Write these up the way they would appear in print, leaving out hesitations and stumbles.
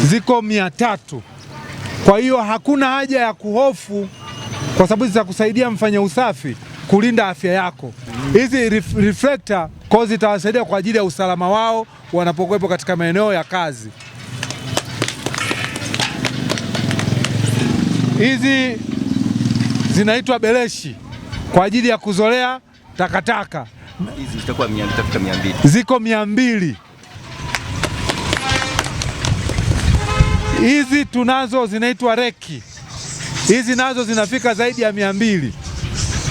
ziko 300. Kwa hiyo hakuna haja ya kuhofu, kwa sababu zitakusaidia mfanya usafi kulinda afya yako. Hizi reflector kwa zitawasaidia kwa ajili ya usalama wao wanapokuwepo katika maeneo ya kazi. Hizi zinaitwa beleshi kwa ajili ya kuzolea takataka. Hizi zitakuwa 200. Ziko 200. Hizi tunazo zinaitwa reki. Hizi nazo zinafika zaidi ya 200.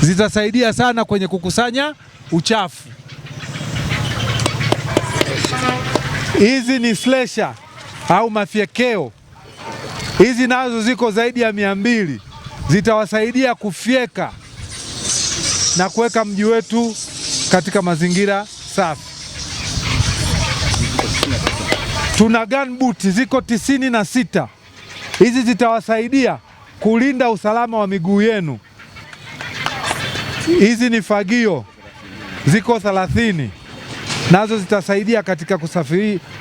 Zitasaidia sana kwenye kukusanya uchafu. Hizi ni slasher au mafyekeo. Hizi nazo ziko zaidi ya 200. Zitawasaidia kufyeka na kuweka mji wetu katika mazingira safi. Tuna gunboot ziko 96. Hizi zitawasaidia kulinda usalama wa miguu yenu. Hizi ni fagio ziko 30. Nazo zitasaidia katika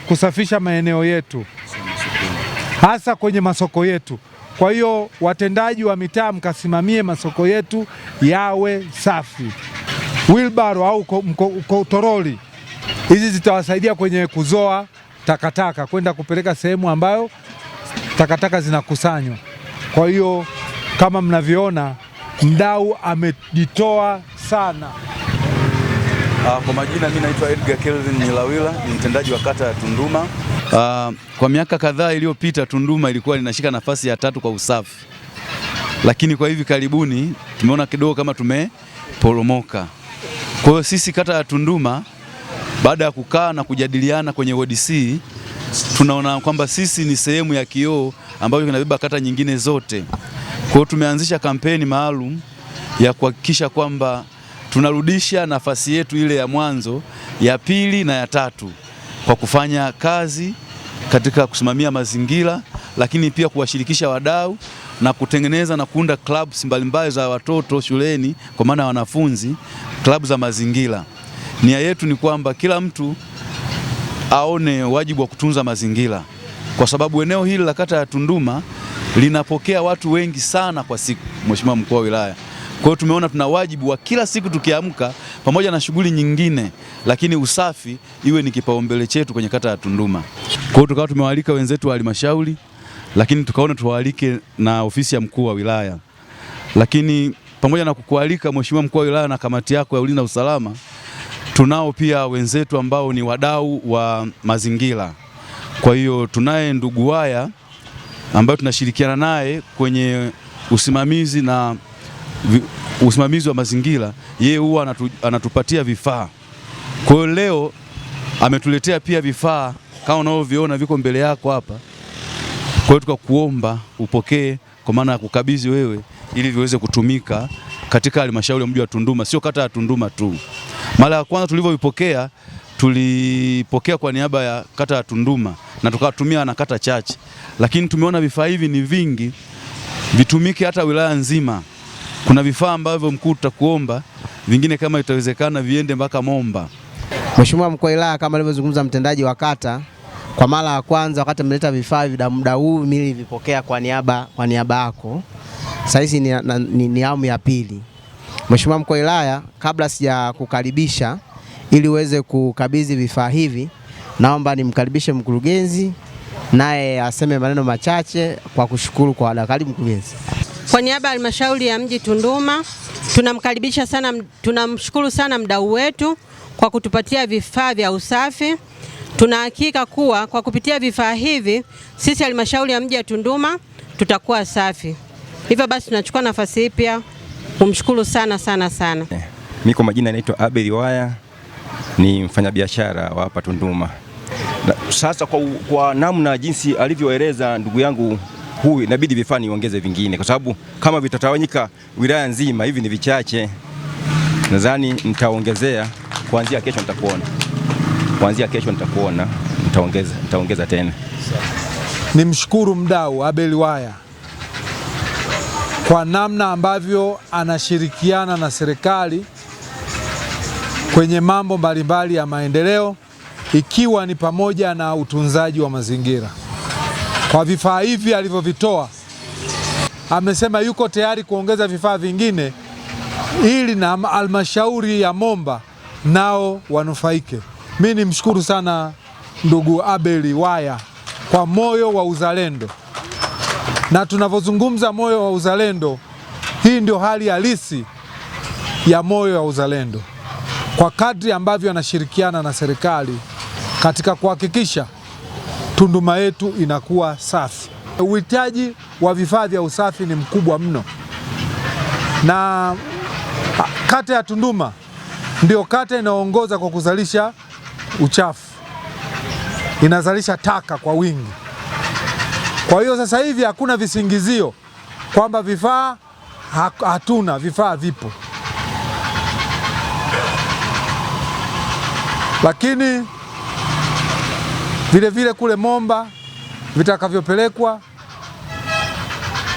kusafisha maeneo yetu, hasa kwenye masoko yetu. Kwa hiyo watendaji wa mitaa, mkasimamie masoko yetu yawe safi. Wheelbarrow au toroli, hizi zitawasaidia kwenye kuzoa takataka kwenda kupeleka sehemu ambayo takataka zinakusanywa. Kwa hiyo kama mnavyoona, mdau amejitoa sana. Kwa majina mimi naitwa Edgar Kelvin Nyilawila, ni mtendaji wa kata ya Tunduma. Kwa miaka kadhaa iliyopita Tunduma ilikuwa linashika nafasi ya 3 kwa usafi, lakini kwa hivi karibuni tumeona kidogo kama tumeporomoka. Kwa hiyo sisi kata ya Tunduma, baada ya kukaa na kujadiliana kwenye ward C, tunaona kwamba sisi ni sehemu ya kioo ambayo kinabeba kata nyingine zote. Kwa hiyo tumeanzisha kampeni maalum ya kuhakikisha kwamba tunarudisha nafasi yetu ile ya mwanzo, ya 2 na ya 3 kwa kufanya kazi katika kusimamia mazingira, lakini pia kuwashirikisha wadau na kutengeneza na kuunda clubs mbalimbali za watoto shuleni, kwa maana ya wanafunzi, clubs za mazingira. Nia yetu ni kwamba kila mtu aone wajibu wa kutunza mazingira, kwa sababu eneo hili la kata ya Tunduma linapokea watu wengi sana kwa siku, Mheshimiwa Mkuu wa Wilaya. Kwa hiyo tumeona tuna wajibu wa kila siku tukiamka, pamoja na shughuli nyingine, lakini usafi iwe ni kipaumbele chetu kwenye kata ya Tunduma. Kwa hiyo tukawa tumewaalika wenzetu wa halmashauri, lakini tukaona tuwaalike na ofisi ya Mkuu wa Wilaya. Lakini pamoja na kukualika Mheshimiwa Mkuu wa Wilaya na kamati yako ya ulinzi na usalama, tunao pia wenzetu ambao ni wadau wa mazingira. Kwa hiyo tunaye ndugu Waya ambaye tunashirikiana naye kwenye usimamizi wa mazingira. Yeye huwa anatupatia vifaa. Kwa hiyo leo ametuletea pia vifaa kama unavyoviona viko mbele yako hapa. Kwa hiyo tukakuomba upokee, kwa maana ya kukabidhi wewe, ili viweze kutumika katika halmashauri ya mji wa Tunduma, sio kata ya Tunduma tu. Mara ya kwanza tulivyovipokea, tulipokea kwa niaba ya kata ya Tunduma na tukatumia na kata chache, lakini tumeona vifaa hivi ni vingi, vitumike hata wilaya nzima. Kuna vifaa ambavyo mkuu tutakuomba vingine kama itawezekana viende mpaka Momba. Mheshimiwa Mkuu wa Wilaya, kama alivyozungumza mtendaji wa kata, kwa mara ya kwanza wakati mmeleta vifaa hivi muda huu mimi nilivipokea kwa niaba yako. Sasa hizi ni awamu ya 2. Mheshimiwa Mkuu wa Wilaya, kabla sija kukaribisha ili uweze kukabidhi vifaa hivi, naomba nimkaribishe mkurugenzi naye aseme maneno machache kwa kushukuru kwa wadau. Karibu mkurugenzi. Kwa niaba ya halmashauri ya mji Tunduma, tunamkaribisha sana, tunamshukuru sana mdau wetu kwa kutupatia vifaa vya usafi. Tunahakika kuwa kwa kupitia vifaa hivi sisi halmashauri ya mji wa Tunduma tutakuwa safi. Hivyo basi tunachukua nafasi hii pia kumshukuru sana. Mimi kwa majina naitwa Abel Waya, ni mfanyabiashara wa hapa Tunduma. Sasa kwa namna jinsi alivyoeleza ndugu yangu huyu, inabidi vifaa niongeze vingine, kwa sababu kama vitatawanyika wilaya nzima hivi ni vichache. Nadhani nitaongezea kuanzia kesho, nitaongeza tena. Nimshukuru mdau Abel Waya kwa namna ambavyo anashirikiana na serikali kwenye mambo mbalimbali ya maendeleo, ikiwa ni pamoja na utunzaji wa mazingira. kwa vifaa hivi alivyovitoa. Amesema yuko tayari kuongeza vifaa vingine ili na halmashauri ya Momba nao wanufaike. Mimi nimshukuru sana ndugu Abel Waya kwa moyo wa uzalendo, na tunavyozungumza moyo wa uzalendo, hii ndio hali halisi ya moyo wa uzalendo, kwa kadri ambavyo anashirikiana na serikali katika kuhakikisha Tunduma yetu inakuwa safi. Uhitaji wa vifaa vya usafi ni mkubwa mno, na kata ya Tunduma ndio kata inaongoza kwa kuzalisha uchafu, inazalisha taka kwa wingi. Kwa hiyo sasa hivi hakuna visingizio kwamba vifaa hatuna, vifaa vipo. Lakini vile vile kule Momba vitakavyopelekwa,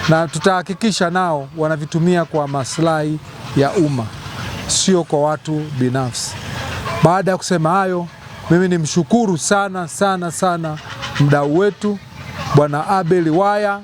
na tutahakikisha nao wanavitumia kwa maslahi ya umma, sio kwa watu binafsi. Baada ya kusema hayo, mimi nimshukuru sana mdau wetu Bwana Abel Waya